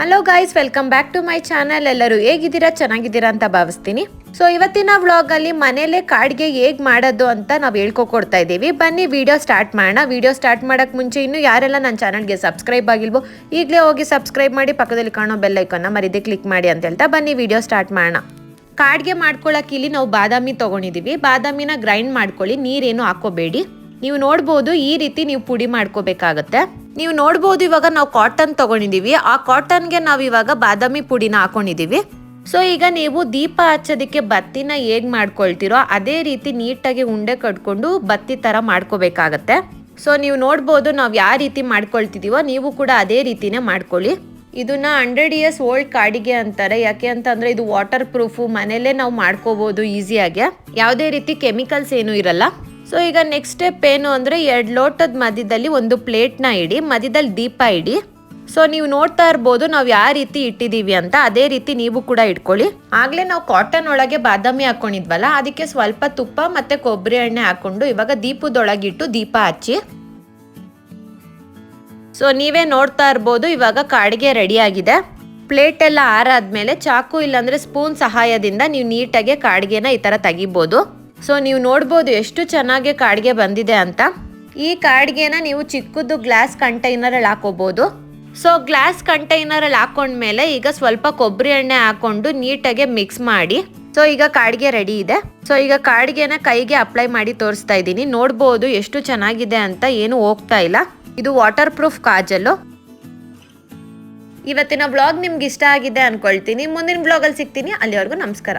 Hello guys, welcome back to my channel. ಎಲ್ಲರೂ ಹೇಗಿದ್ದೀರಾ? ಚೆನ್ನಾಗಿದ್ದೀರಾ ಅಂತ ಭಾವಿಸ್ತೀನಿ. ಸೊ ಇವತ್ತಿನ ವ್ಲಾಗಲ್ಲಿ ಮನೇಲೆ ಕಾಡ್ಗೆ ಹೇಗೆ ಮಾಡೋದು ಅಂತ ನಾವು ಹೇಳ್ಕೊಡ್ತಾ ಇದ್ದೀವಿ. ಬನ್ನಿ ವಿಡಿಯೋ ಸ್ಟಾರ್ಟ್ ಮಾಡೋಣ. ವಿಡಿಯೋ ಸ್ಟಾರ್ಟ್ ಮಾಡೋಕ್ಕೆ ಮುಂಚೆ ಇನ್ನೂ ಯಾರೆಲ್ಲ ನನ್ನ ಚಾನಲ್ಗೆ ಸಬ್ಸ್ಕ್ರೈಬ್ ಆಗಿಲ್ವೋ ಈಗಲೇ ಹೋಗಿ ಸಬ್ಸ್ಕ್ರೈಬ್ ಮಾಡಿ, ಪಕ್ಕದಲ್ಲಿ ಕಾಣೋ ಬೆಲ್ ಐಕಾನ್ನ ಮರಿದೇ ಕ್ಲಿಕ್ ಮಾಡಿ ಅಂತ ಹೇಳ್ತಾ ಬನ್ನಿ ವಿಡಿಯೋ ಸ್ಟಾರ್ಟ್ ಮಾಡೋಣ. ಕಾಡ್ಗೆ ಮಾಡ್ಕೊಳ್ಳೋಕೆ ಇಲ್ಲಿ ನಾವು ಬಾದಾಮಿ ತೊಗೊಂಡಿದ್ದೀವಿ. ಬಾದಾಮಿನ ಗ್ರೈಂಡ್ ಮಾಡ್ಕೊಳ್ಳಿ, ನೀರೇನು ಹಾಕೋಬೇಡಿ. ನೀವು ನೋಡ್ಬೋದು ಈ ರೀತಿ ನೀವು ಪುಡಿ ಮಾಡ್ಕೋಬೇಕಾಗತ್ತೆ. ನೀವು ನೋಡ್ಬೋದು ಇವಾಗ ನಾವು ಕಾಟನ್ ತಗೊಂಡಿದ್ದೀವಿ. ಆ ಕಾಟನ್ಗೆ ನಾವು ಇವಾಗ ಬಾದಾಮಿ ಪುಡಿನ ಹಾಕೊಂಡಿದ್ದೀವಿ. ಸೊ ಈಗ ನೀವು ದೀಪ ಹಚ್ಚೋದಕ್ಕೆ ಬತ್ತಿನ ಹೇಗೆ ಮಾಡ್ಕೊಳ್ತೀರೋ ಅದೇ ರೀತಿ ನೀಟಾಗಿ ಉಂಡೆ ಕಟ್ಕೊಂಡು ಬತ್ತಿ ಥರ ಮಾಡ್ಕೋಬೇಕಾಗತ್ತೆ. ಸೊ ನೀವು ನೋಡ್ಬೋದು ನಾವು ಯಾವ ರೀತಿ ಮಾಡ್ಕೊಳ್ತಿದ್ದೀವೋ ನೀವು ಕೂಡ ಅದೇ ರೀತಿನೇ ಮಾಡ್ಕೊಳ್ಳಿ. ಇದನ್ನ 100 years ಓಲ್ಡ್ ಕಾಡಿಗೆ ಅಂತಾರೆ. ಯಾಕೆ ಅಂತಂದರೆ ಇದು ವಾಟರ್ ಪ್ರೂಫು, ಮನೆಯಲ್ಲೇ ನಾವು ಮಾಡ್ಕೋಬೋದು ಈಸಿಯಾಗಿ, ಯಾವುದೇ ರೀತಿ ಕೆಮಿಕಲ್ಸ್ ಏನೂ ಇರಲ್ಲ. ಸೊ ಈಗ ನೆಕ್ಸ್ಟ್ ಸ್ಟೆಪ್ ಏನು ಅಂದರೆ 2 ಲೋಟದ ಮಧ್ಯದಲ್ಲಿ ಒಂದು ಪ್ಲೇಟ್ನ ಇಡಿ, ಮಧ್ಯದಲ್ಲಿ ದೀಪ ಇಡಿ. ಸೊ ನೀವು ನೋಡ್ತಾ ಇರ್ಬೋದು ನಾವು ಯಾವ ರೀತಿ ಇಟ್ಟಿದ್ದೀವಿ ಅಂತ, ಅದೇ ರೀತಿ ನೀವು ಕೂಡ ಇಟ್ಕೊಳ್ಳಿ. ಆಗಲೇ ನಾವು ಕಾಟನ್ ಒಳಗೆ ಬಾದಾಮಿ ಹಾಕೊಂಡಿದ್ವಲ್ಲ, ಅದಕ್ಕೆ ಸ್ವಲ್ಪ ತುಪ್ಪ ಮತ್ತು ಕೊಬ್ಬರಿ ಎಣ್ಣೆ ಹಾಕ್ಕೊಂಡು ಇವಾಗ ದೀಪದೊಳಗಿಟ್ಟು ದೀಪ ಹಚ್ಚಿ. ಸೊ ನೀವೇ ನೋಡ್ತಾ ಇರ್ಬೋದು ಇವಾಗ ಕಾಡಿಗೆ ರೆಡಿ ಆಗಿದೆ. ಪ್ಲೇಟ್ ಎಲ್ಲ ಆರಾದ್ಮೇಲೆ ಚಾಕು ಇಲ್ಲಾಂದರೆ ಸ್ಪೂನ್ ಸಹಾಯದಿಂದ ನೀವು ನೀಟಾಗಿ ಕಾಡಿಗೆನ ಈ ಥರ ತೆಗಿಬೋದು. ಸೊ ನೀವು ನೋಡ್ಬೋದು ಎಷ್ಟು ಚೆನ್ನಾಗಿ ಕಾಡಿಗೆ ಬಂದಿದೆ ಅಂತ. ಈ ಕಾಡಿಗೆನ ನೀವು ಚಿಕ್ಕದು ಗ್ಲಾಸ್ ಕಂಟೈನರಲ್ಲಿ ಹಾಕೋಬೋದು. ಸೊ ಗ್ಲಾಸ್ ಕಂಟೈನರಲ್ಲಿ ಹಾಕೊಂಡ್ಮೇಲೆ ಈಗ ಸ್ವಲ್ಪ ಕೊಬ್ಬರಿ ಎಣ್ಣೆ ಹಾಕೊಂಡು ನೀಟಾಗಿ ಮಿಕ್ಸ್ ಮಾಡಿ. ಸೊ ಈಗ ಕಾಡಿಗೆ ರೆಡಿ ಇದೆ. ಸೊ ಈಗ ಕಾಡಿಗೆನ ಕೈಗೆ ಅಪ್ಲೈ ಮಾಡಿ ತೋರಿಸ್ತಾ ಇದ್ದೀನಿ. ನೋಡ್ಬೋದು ಎಷ್ಟು ಚೆನ್ನಾಗಿದೆ ಅಂತ, ಏನು ಹೋಗ್ತಾ ಇಲ್ಲ. ಇದು ವಾಟರ್ ಪ್ರೂಫ್ ಕಾಜಲ್ಲು. ಇವತ್ತಿನ ಬ್ಲಾಗ್ ನಿಮ್ಗೆ ಇಷ್ಟ ಆಗಿದೆ ಅನ್ಕೊಳ್ತೀನಿ. ಮುಂದಿನ ಬ್ಲಾಗಲ್ಲಿ ಸಿಗ್ತೀನಿ. ಅಲ್ಲಿವರೆಗೂ ನಮಸ್ಕಾರ.